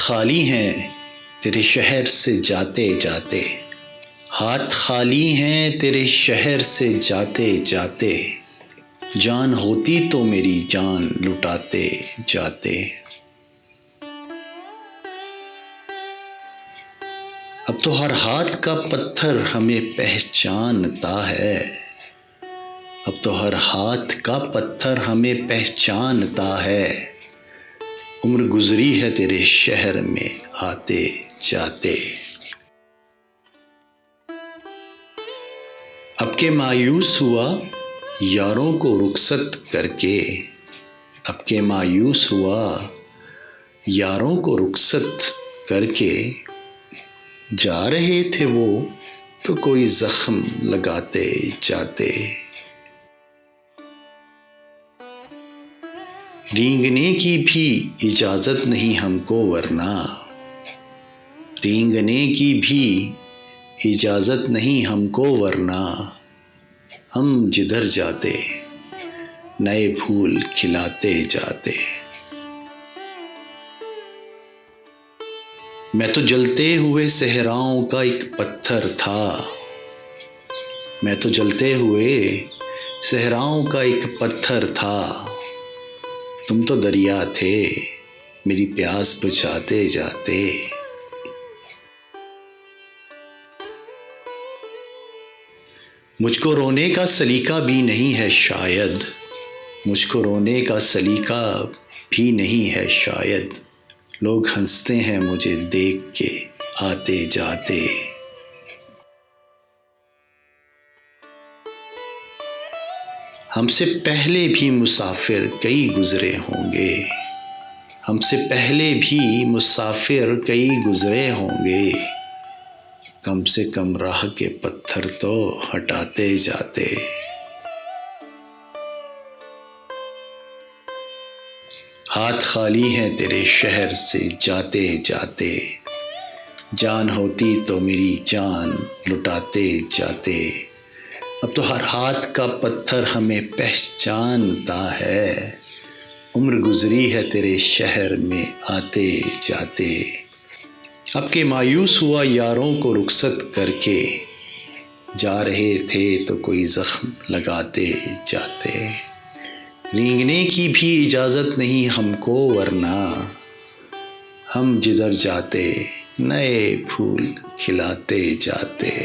खाली हैं तेरे शहर से जाते जाते, हाथ खाली हैं तेरे शहर से जाते जाते, जान होती तो मेरी जान लुटाते जाते। अब तो हर हाथ का पत्थर हमें पहचानता है, अब तो हर हाथ का पत्थर हमें पहचानता है, उम्र गुजरी है तेरे शहर में आते जाते। अब के मायूस हुआ यारों को रुखसत करके, अब के मायूस हुआ यारों को रुखसत करके, जा रहे थे वो तो कोई जख्म लगाते जाते। रेंगने की भी इजाजत नहीं हमको वरना, रेंगने की भी इजाजत नहीं हमको वरना, हम जिधर जाते नए फूल खिलाते जाते। मैं तो जलते हुए सहराओं का एक पत्थर था, मैं तो जलते हुए सहराओं का एक पत्थर था, तुम तो दरिया थे मेरी प्यास बुझाते जाते। मुझको रोने का सलीका भी नहीं है शायद, मुझको रोने का सलीका भी नहीं है शायद, लोग हंसते हैं मुझे देख के आते जाते। हमसे पहले भी मुसाफिर कई गुजरे होंगे, हमसे पहले भी मुसाफिर कई गुजरे होंगे, कम से कम राह के पत्थर तो हटाते जाते। हाथ खाली हैं तेरे शहर से जाते जाते, जान होती तो मेरी जान लुटाते जाते। अब तो हर हाथ का पत्थर हमें पहचानता है, उम्र गुजरी है तेरे शहर में आते जाते। अब के मायूस हुआ यारों को रुखसत करके, जा रहे थे तो कोई जख्म लगाते जाते। रेंगने की भी इजाज़त नहीं हमको वरना, हम जिधर जाते नए फूल खिलाते जाते।